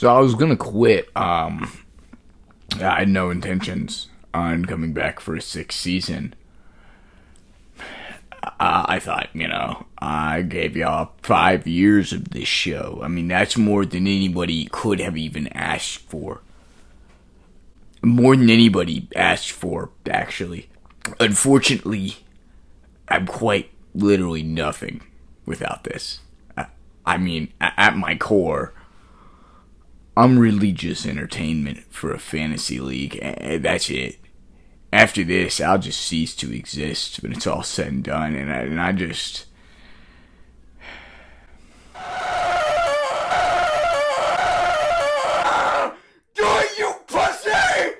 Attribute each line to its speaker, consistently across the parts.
Speaker 1: So I was gonna quit. I had no intentions on coming back for a sixth season. I thought, I gave y'all 5 years of this show. I mean, that's more than anybody could have even asked for. More than anybody asked for, actually. Unfortunately, I'm quite literally nothing without this. I mean, at my core, I'm really just entertainment for a fantasy league, and that's it. After this, I'll just cease to exist when it's all said and done, and I just... Do it, you pussy!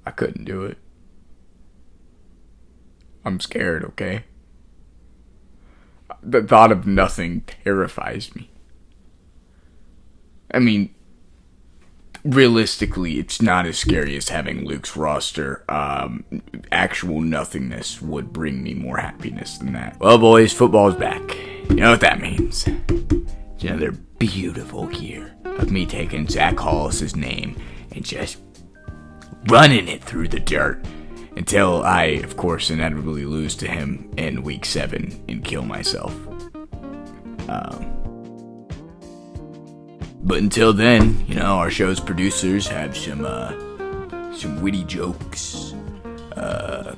Speaker 1: I couldn't do it. I'm scared, okay? The thought of nothing terrifies me. I mean, realistically, it's not as scary as having Luke's roster. Actual nothingness would bring me more happiness than that. Well, boys, football's back. You know what that means. It's another beautiful year of me taking Zach Hollis's name and just running it through the dirt until I, of course, inevitably lose to him in week 7 and kill myself. But until then, our show's producers have some witty jokes,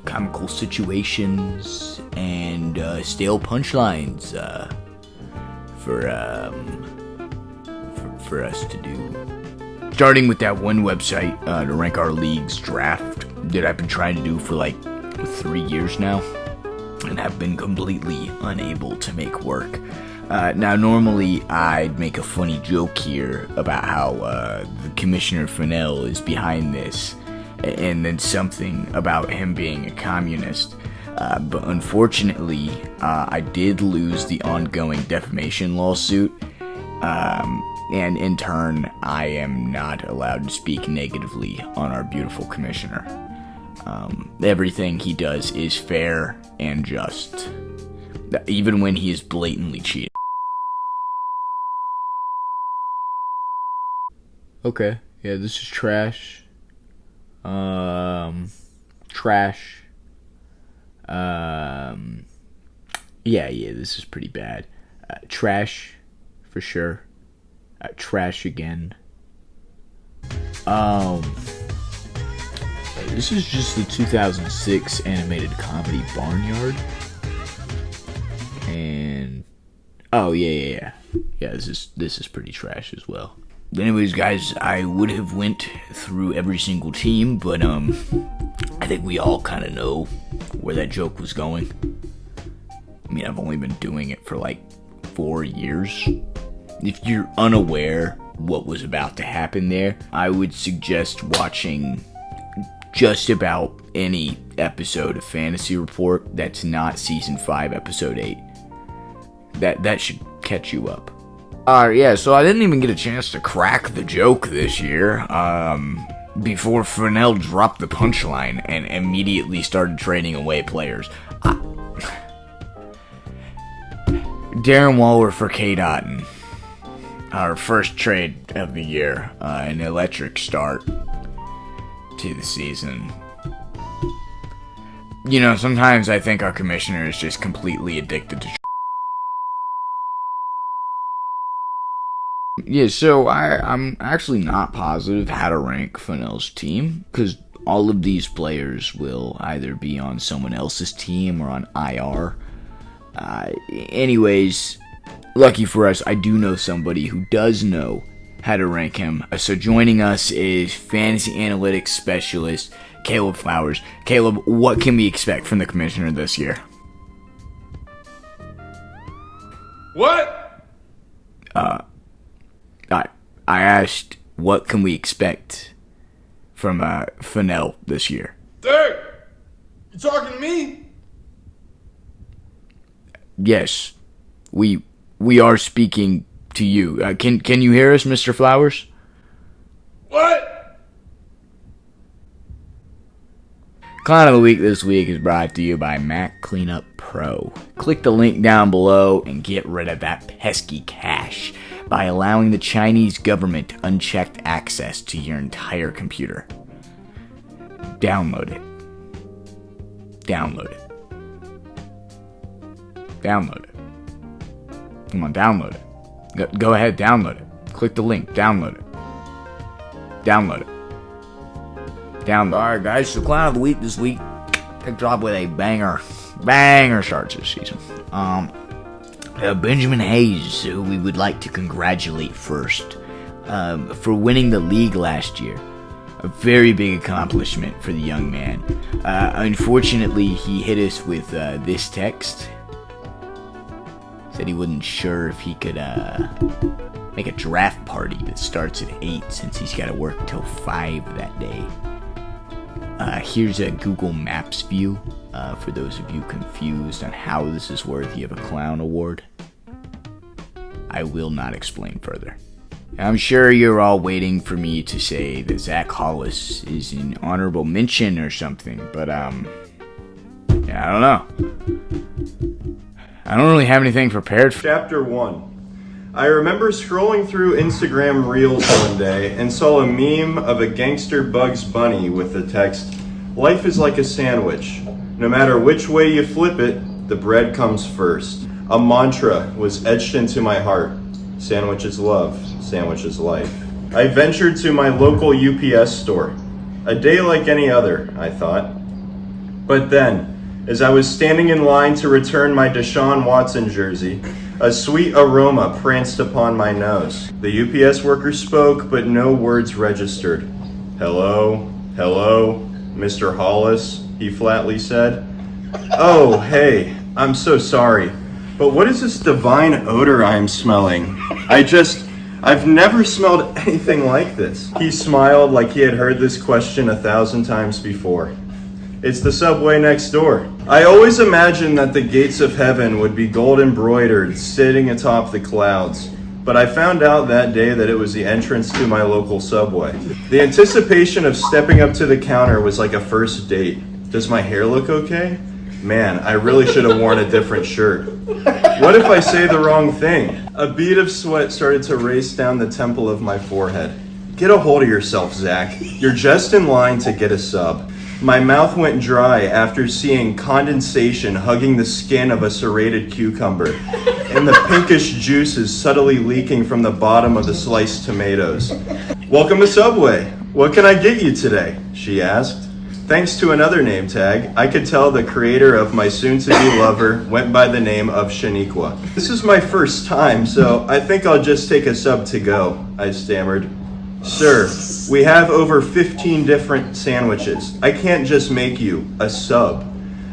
Speaker 1: comical situations, and stale punchlines for us to do. Starting with that one website to rank our league's draft that I've been trying to do for like 3 years now, and have been completely unable to make work. Now, normally I'd make a funny joke here about how the Commissioner Fennell is behind this, and then something about him being a communist. But unfortunately, I did lose the ongoing defamation lawsuit, and in turn, I am not allowed to speak negatively on our beautiful Commissioner. Everything he does is fair and just, even when he is blatantly cheating. Okay, yeah, this is trash. Trash. Yeah, this is pretty bad. Trash, for sure. Trash again. This is just the 2006 animated comedy Barnyard. And yeah, this is pretty trash as well. Anyways, guys, I would have went through every single team, but I think we all kind of know where that joke was going. I mean, I've only been doing it for like 4 years. If you're unaware what was about to happen there, I would suggest watching just about any episode of Fantasy Report that's not Season 5, Episode 8. That should catch you up. Yeah, so I didn't even get a chance to crack the joke this year, before Fennell dropped the punchline and immediately started trading away players. Darren Waller for K. Dotton. Our first trade of the year, an electric start to the season. Sometimes I think our commissioner is just completely addicted to Yeah, so I'm actually not positive how to rank Fennell's team, because all of these players will either be on someone else's team or on IR. Anyways, lucky for us, I do know somebody who does know how to rank him. So joining us is fantasy analytics specialist Caleb Flowers. Caleb, what can we expect from the commissioner this year?
Speaker 2: What?
Speaker 1: I asked, what can we expect from Fennell this year?
Speaker 2: Dude, you talking to me?
Speaker 1: Yes, we are speaking to you. Can you hear us, Mr. Flowers?
Speaker 2: What?
Speaker 1: Client of the Week this week is brought to you by Mac Cleanup Pro. Click the link down below and get rid of that pesky cash. by allowing the Chinese government unchecked access to your entire computer. Download it. Download it. Download it. Come on, download it. Go ahead, download it. Click the link, download it. Download it. Download. Alright guys, so clown of the week this week picked up with a banger starts this season. Benjamin Hayes, who we would like to congratulate first, for winning the league last year. A very big accomplishment for the young man. Unfortunately, he hit us with this text. Said he wasn't sure if he could make a draft party that starts at 8 since he's got to work till 5 that day. Here's a Google Maps view for those of you confused on how this is worthy of a clown award. I will not explain further. I'm sure you're all waiting for me to say that Zach Hollis is an honorable mention or something, but yeah, I don't know. I don't really have anything prepared for.
Speaker 3: Chapter 1. I remember scrolling through Instagram Reels one day and saw a meme of a gangster Bugs Bunny with the text, "Life is like a sandwich. No matter which way you flip it, the bread comes first." A mantra was etched into my heart. Sandwich is love. Sandwich is life. I ventured to my local UPS store. A day like any other, I thought. But then, as I was standing in line to return my Deshaun Watson jersey, a sweet aroma pranced upon my nose. The UPS worker spoke, but no words registered. "Hello, hello, Mr. Hollis," he flatly said. "Oh, hey, I'm so sorry, but what is this divine odor I'm smelling? I've never smelled anything like this." He smiled like he had heard this question 1,000 times before. "It's the subway next door." I always imagined that the gates of heaven would be gold embroidered, sitting atop the clouds. But I found out that day that it was the entrance to my local subway. The anticipation of stepping up to the counter was like a first date. Does my hair look okay? Man, I really should have worn a different shirt. What if I say the wrong thing? A bead of sweat started to race down the temple of my forehead. Get a hold of yourself, Zach. You're just in line to get a sub. My mouth went dry after seeing condensation hugging the skin of a serrated cucumber and the pinkish juices subtly leaking from the bottom of the sliced tomatoes. "Welcome to Subway. What can I get you today?" she asked. Thanks to another name tag, I could tell the creator of my soon-to-be lover went by the name of Shaniqua. "This is my first time, so I think I'll just take a sub to go," I stammered. "Sir, we have over 15 different sandwiches. I can't just make you a sub."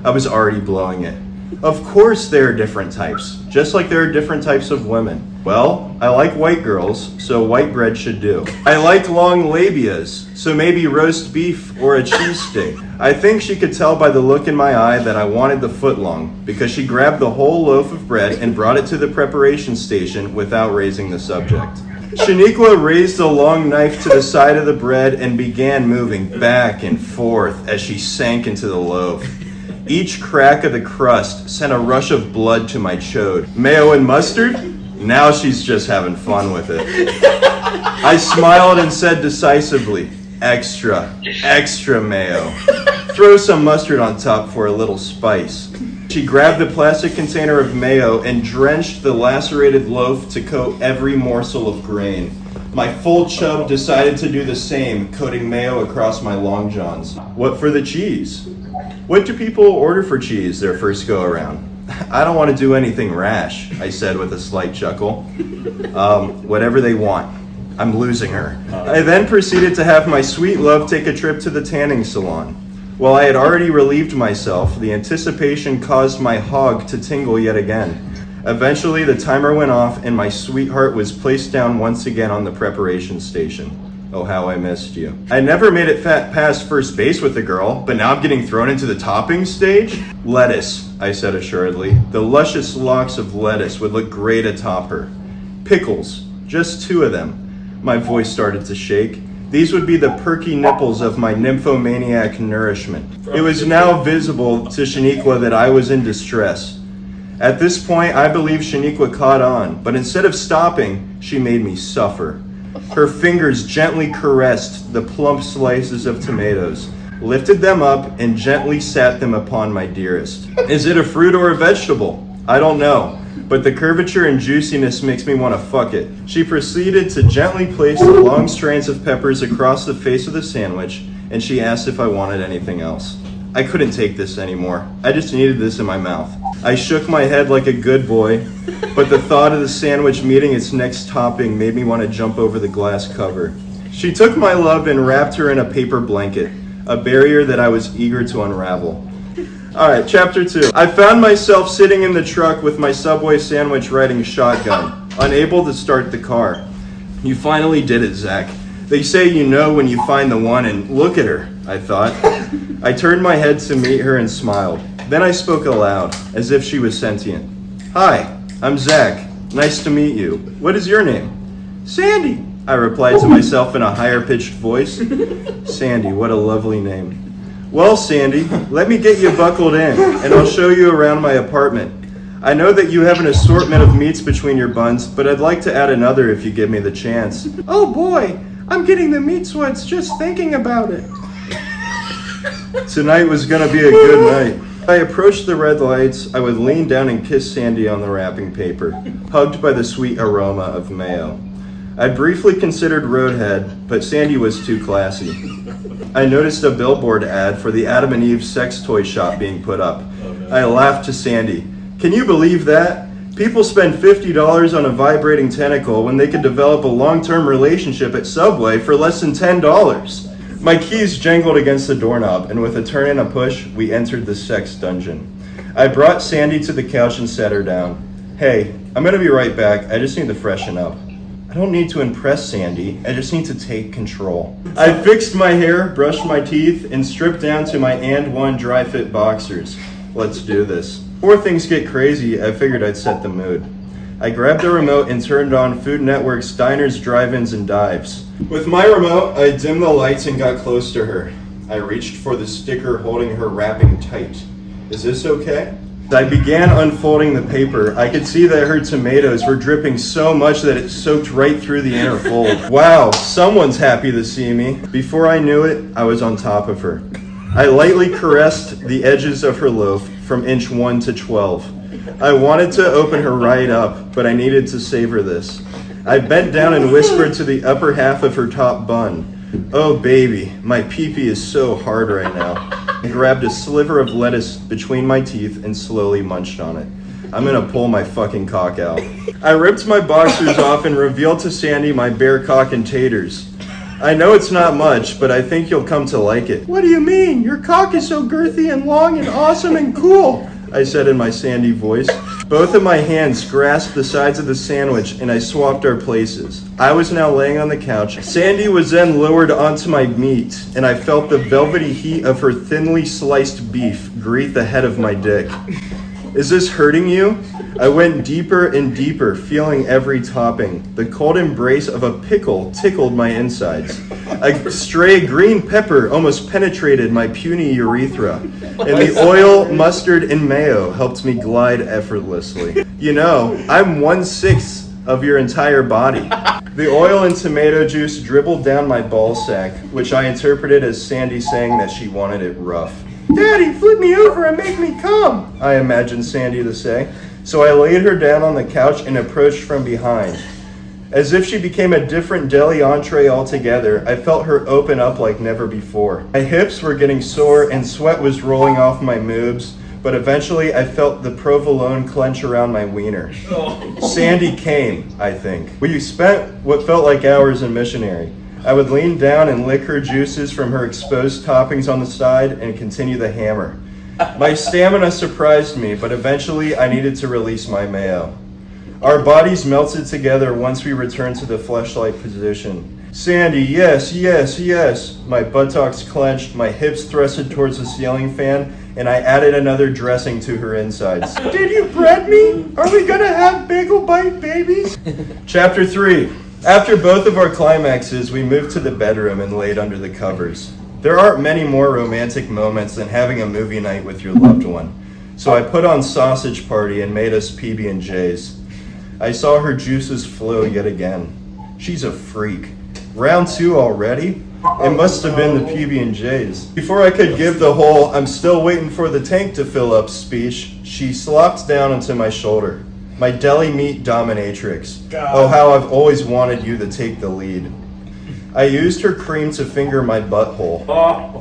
Speaker 3: I was already blowing it. Of course there are different types, just like there are different types of women. Well, I like white girls, so white bread should do. I like long labias, so maybe roast beef or a cheese stick. I think she could tell by the look in my eye that I wanted the footlong, because she grabbed the whole loaf of bread and brought it to the preparation station without raising the subject. Shaniqua raised the long knife to the side of the bread and began moving back and forth as she sank into the loaf. Each crack of the crust sent a rush of blood to my chode. "Mayo and mustard? Now she's just having fun with it." I smiled and said decisively, "Extra, extra mayo. Throw some mustard on top for a little spice." She grabbed the plastic container of mayo and drenched the lacerated loaf to coat every morsel of grain. My full chub decided to do the same, coating mayo across my long johns. "What for the cheese?" "What do people order for cheese their first go around?" "I don't want to do anything rash," I said with a slight chuckle. Whatever they want. I'm losing her." I then proceeded to have my sweet love take a trip to the tanning salon. While I had already relieved myself, the anticipation caused my hog to tingle yet again. Eventually, the timer went off and my sweetheart was placed down once again on the preparation station. Oh, how I missed you. I never made it past first base with the girl, but now I'm getting thrown into the topping stage? "Lettuce," I said assuredly. The luscious locks of lettuce would look great atop her. "Pickles, just 2 of them." My voice started to shake. These would be the perky nipples of my nymphomaniac nourishment. It was now visible to Shaniqua that I was in distress. At this point, I believe Shaniqua caught on, but instead of stopping, she made me suffer. Her fingers gently caressed the plump slices of tomatoes, lifted them up, and gently sat them upon my dearest. Is it a fruit or a vegetable? I don't know, but the curvature and juiciness makes me want to fuck it. She proceeded to gently place the long strands of peppers across the face of the sandwich, and she asked if I wanted anything else. I couldn't take this anymore. I just needed this in my mouth. I shook my head like a good boy, but the thought of the sandwich meeting its next topping made me want to jump over the glass cover. She took my love and wrapped her in a paper blanket, a barrier that I was eager to unravel. Alright, chapter 2. I found myself sitting in the truck with my Subway sandwich riding shotgun, unable to start the car. You finally did it, Zach. They say you know when you find the one, and look at her, I thought. I turned my head to meet her and smiled. Then I spoke aloud, as if she was sentient. Hi, I'm Zach. Nice to meet you. What is your name? Sandy, I replied to myself in a higher-pitched voice. Sandy, what a lovely name. Well, Sandy, let me get you buckled in, and I'll show you around my apartment. I know that you have an assortment of meats between your buns, but I'd like to add another if you give me the chance. Oh boy, I'm getting the meat sweats just thinking about it. Tonight was gonna be a good night. I approached the red lights. I would lean down and kiss Sandy on the wrapping paper, hugged by the sweet aroma of mayo. I briefly considered Roadhead, but Sandy was too classy. I noticed a billboard ad for the Adam and Eve sex toy shop being put up. I laughed to Sandy. Can you believe that? People spend $50 on a vibrating tentacle when they could develop a long-term relationship at Subway for less than $10. My keys jangled against the doorknob, and with a turn and a push, we entered the sex dungeon. I brought Sandy to the couch and sat her down. Hey, I'm gonna be right back. I just need to freshen up. I don't need to impress Sandy. I just need to take control. I fixed my hair, brushed my teeth, and stripped down to my and one dry fit boxers. Let's do this. Before things get crazy, I figured I'd set the mood. I grabbed the remote and turned on Food Network's Diners, Drive-Ins, and Dives. With my remote, I dimmed the lights and got close to her. I reached for the sticker holding her wrapping tight. Is this okay? As I began unfolding the paper, I could see that her tomatoes were dripping so much that it soaked right through the inner fold. Wow, someone's happy to see me. Before I knew it, I was on top of her. I lightly caressed the edges of her loaf from inch 1 to 12. I wanted to open her right up, but I needed to savor this. I bent down and whispered to the upper half of her top bun. Oh baby, my pee-pee is so hard right now. I grabbed a sliver of lettuce between my teeth and slowly munched on it. I'm gonna pull my fucking cock out. I ripped my boxers off and revealed to Sandy my bare cock and taters. I know it's not much, but I think you'll come to like it. What do you mean? Your cock is so girthy and long and awesome and cool, I said in my Sandy voice. Both of my hands grasped the sides of the sandwich and I swapped our places. I was now laying on the couch. Sandy was then lowered onto my meat and I felt the velvety heat of her thinly sliced beef greet the head of my dick. Is this hurting you? I went deeper and deeper, feeling every topping. The cold embrace of a pickle tickled my insides. A stray green pepper almost penetrated my puny urethra, and the oil, mustard, and mayo helped me glide effortlessly. You know, I'm 1/6 of your entire body. The oil and tomato juice dribbled down my ball sack, which I interpreted as Sandy saying that she wanted it rough. Daddy, flip me over and make me come, I imagined Sandy to say. So I laid her down on the couch and approached from behind. As if she became a different deli entree altogether, I felt her open up like never before. My hips were getting sore and sweat was rolling off my moobs, but eventually I felt the provolone clench around my wiener. Sandy came, I think. We spent what felt like hours in missionary. I would lean down and lick her juices from her exposed toppings on the side and continue the hammer. My stamina surprised me, but eventually I needed to release my mayo. Our bodies melted together once we returned to the fleshlight position. Sandy, yes, yes, yes. My buttocks clenched, my hips thrusted towards the ceiling fan, and I added another dressing to her insides. Did you bread me? Are we gonna have bagel bite babies? Chapter 3. After both of our climaxes, we moved to the bedroom and laid under the covers. There aren't many more romantic moments than having a movie night with your loved one. So I put on Sausage Party and made us PB&Js. I saw her juices flow yet again. She's a freak. Round 2 already? It must have been the PB&Js. Before I could give the whole "I'm still waiting for the tank to fill up" speech, she slopped down onto my shoulder. My deli meat dominatrix. Oh, how I've always wanted you to take the lead. I used her cream to finger my butthole.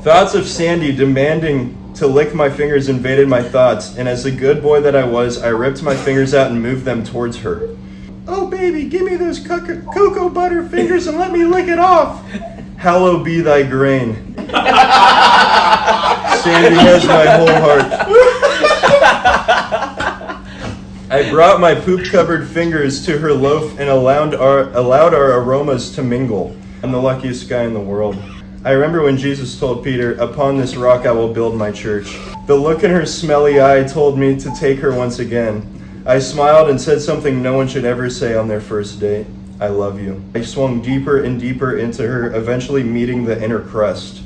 Speaker 3: Thoughts of Sandy demanding to lick my fingers invaded my thoughts, and as the good boy that I was, I ripped my fingers out and moved them towards her. "Oh baby, give me those cocoa butter fingers and let me lick it off." "Hallowed be thy grain." Sandy has my whole heart. I brought my poop-covered fingers to her loaf and allowed our aromas to mingle. I'm the luckiest guy in the world. I remember when Jesus told Peter, "Upon this rock I will build my church." The look in her smelly eye told me to take her once again. I smiled and said something no one should ever say on their first date. "I love you." I swung deeper and deeper into her, eventually meeting the inner crust.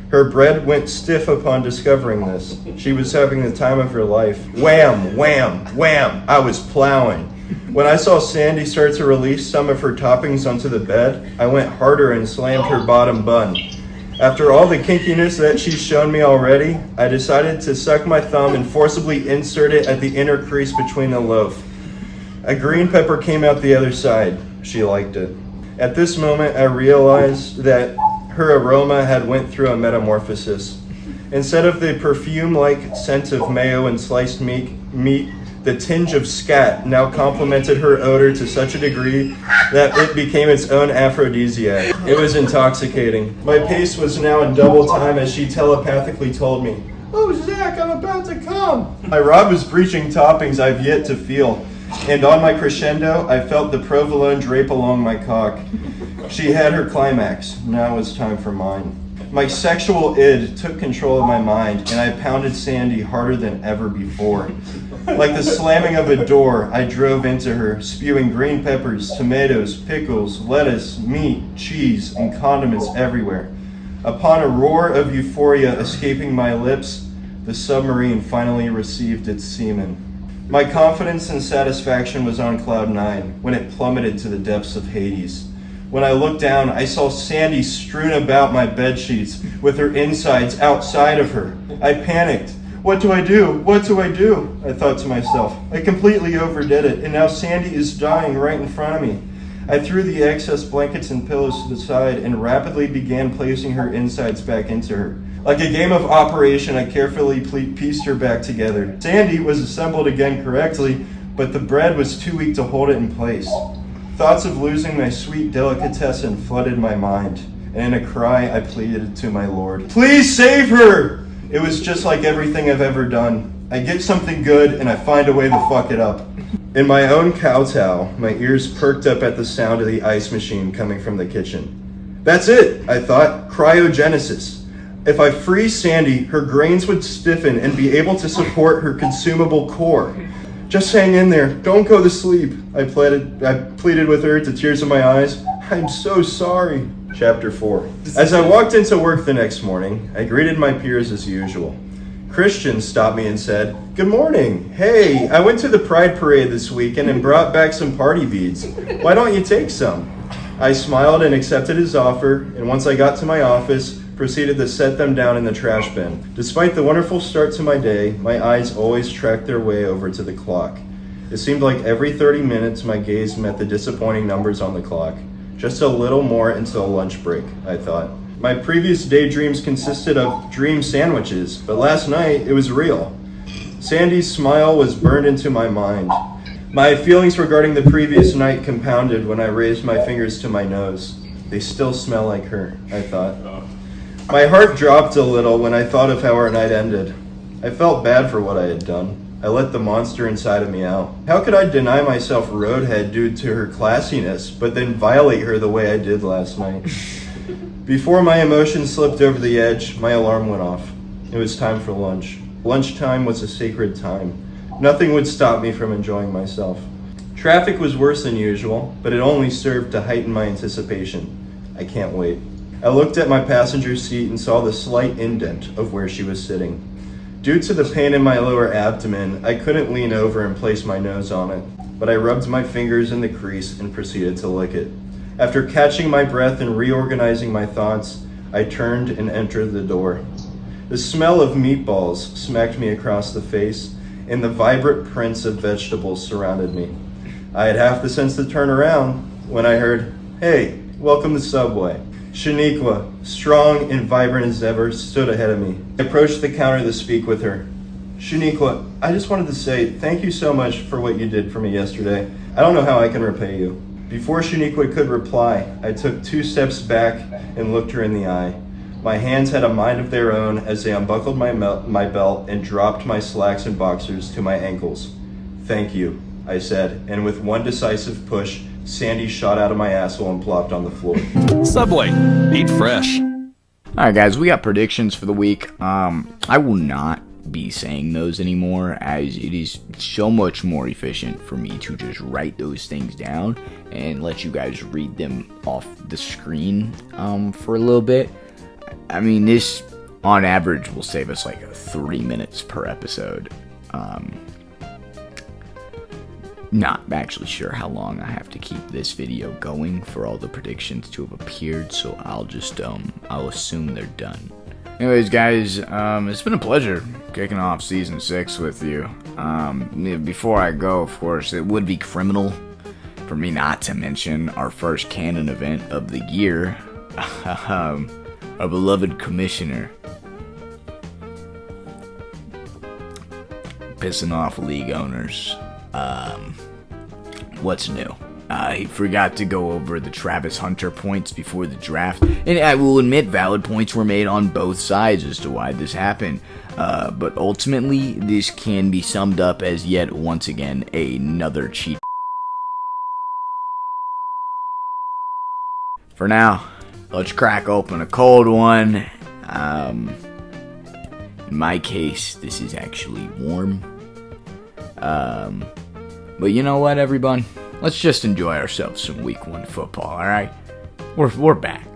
Speaker 3: Her bread went stiff upon discovering this. She was having the time of her life. Wham, wham, wham, I was plowing. When I saw Sandy start to release some of her toppings onto the bed, I went harder and slammed her bottom bun. After all the kinkiness that she's shown me already, I decided to suck my thumb and forcibly insert it at the inner crease between the loaf. A green pepper came out the other side. She liked it. At this moment, I realized that her aroma had went through a metamorphosis. Instead of the perfume-like scent of mayo and sliced meat, the tinge of scat now complemented her odor to such a degree that it became its own aphrodisiac. It was intoxicating. My pace was now in double time as she telepathically told me, "Oh, Zach, I'm about to come." My rod was breaching toppings I've yet to feel, and on my crescendo, I felt the provolone drape along my cock. She had her climax. Now it was time for mine. My sexual id took control of my mind, and I pounded Sandy harder than ever before. Like the slamming of a door, I drove into her, spewing green peppers, tomatoes, pickles, lettuce, meat, cheese, and condiments everywhere. Upon a roar of euphoria escaping my lips, the submarine finally received its semen. My confidence and satisfaction was on cloud 9 when it plummeted to the depths of Hades. When I looked down, I saw Sandy strewn about my bed sheets with her insides outside of her. I panicked. What do I do? What do I do? I thought to myself. I completely overdid it, and now Sandy is dying right in front of me. I threw the excess blankets and pillows to the side and rapidly began placing her insides back into her. Like a game of Operation, I carefully pieced her back together. Sandy was assembled again correctly, but the bread was too weak to hold it in place. Thoughts of losing my sweet delicatessen flooded my mind, and in a cry I pleaded to my Lord, "Please save her!" It was just like everything I've ever done. I get something good and I find a way to fuck it up. In my own kowtow, my ears perked up at the sound of the ice machine coming from the kitchen. That's it, I thought, cryogenesis. If I freeze Sandy, her grains would stiffen and be able to support her consumable core. Just hang in there, don't go to sleep. I pleaded with her to tears in my eyes. I'm so sorry. Chapter 4. As I walked into work the next morning, I greeted my peers as usual. Christian stopped me and said, "Good morning. Hey, I went to the Pride Parade this weekend and brought back some party beads. Why don't you take some?" I smiled and accepted his offer, and once I got to my office, proceeded to set them down in the trash bin. Despite the wonderful start to my day, my eyes always tracked their way over to the clock. It seemed like every 30 minutes my gaze met the disappointing numbers on the clock. Just a little more until lunch break, I thought. My previous daydreams consisted of dream sandwiches, but last night it was real. Sandy's smile was burned into my mind. My feelings regarding the previous night compounded when I raised my fingers to my nose. They still smell like her, I thought. My heart dropped a little when I thought of how our night ended. I felt bad for what I had done. I let the monster inside of me out. How could I deny myself roadhead due to her classiness, but then violate her the way I did last night? Before my emotions slipped over the edge, my alarm went off. It was time for lunch. Lunchtime was a sacred time. Nothing would stop me from enjoying myself. Traffic was worse than usual, but it only served to heighten my anticipation. I can't wait. I looked at my passenger seat and saw the slight indent of where she was sitting. Due to the pain in my lower abdomen, I couldn't lean over and place my nose on it, but I rubbed my fingers in the crease and proceeded to lick it. After catching my breath and reorganizing my thoughts, I turned and entered the door. The smell of meatballs smacked me across the face, and the vibrant prints of vegetables surrounded me. I had half the sense to turn around when I heard, "Hey, welcome to Subway." Shaniqua, strong and vibrant as ever, stood ahead of me. I approached the counter to speak with her. "Shaniqua, I just wanted to say thank you so much for what you did for me yesterday. I don't know how I can repay you." Before Shaniqua could reply, I took 2 steps back and looked her in the eye. My hands had a mind of their own as they unbuckled my belt and dropped my slacks and boxers to my ankles. "Thank you," I said, and with one decisive push, Sandy shot out of my asshole and plopped on the floor.
Speaker 4: Subway, eat fresh.
Speaker 1: Alright guys, we got predictions for the week. I will not be saying those anymore, as it is so much more efficient for me to just write those things down and let you guys read them off the screen for a little bit. I mean, this on average will save us like 3 minutes per episode. Not actually sure how long I have to keep this video going for all the predictions to have appeared, so I'll assume they're done. Anyways, guys, it's been a pleasure kicking off Season 6 with you. Before I go, of course, it would be criminal for me not to mention our first canon event of the year. Our beloved commissioner pissing off league owners. What's new? He forgot to go over the Travis Hunter points before the draft, and I will admit valid points were made on both sides as to why this happened, but ultimately this can be summed up as yet once again another cheat. For now, let's crack open a cold one. In my case, this is actually warm. But you know what, everyone? Let's just enjoy ourselves some Week 1 football, alright? We're back.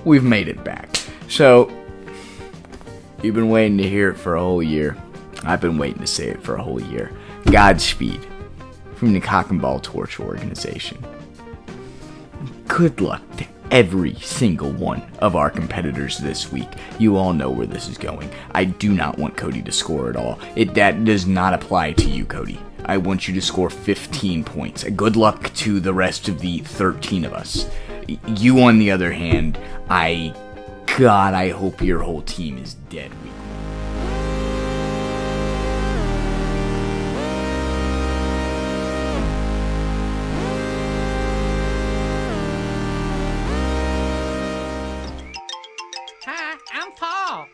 Speaker 1: We've made it back. So, you've been waiting to hear it for a whole year. I've been waiting to say it for a whole year. Godspeed from the Cock and Ball Torch organization. Good luck to every single one of our competitors this week. You all know where this is going. I do not want Cody to score at all. That does not apply to you, Cody. I want you to score 15 points. Good luck to the rest of the 13 of us. You, on the other hand, I hope your whole team is dead.
Speaker 5: Hi, I'm Paul.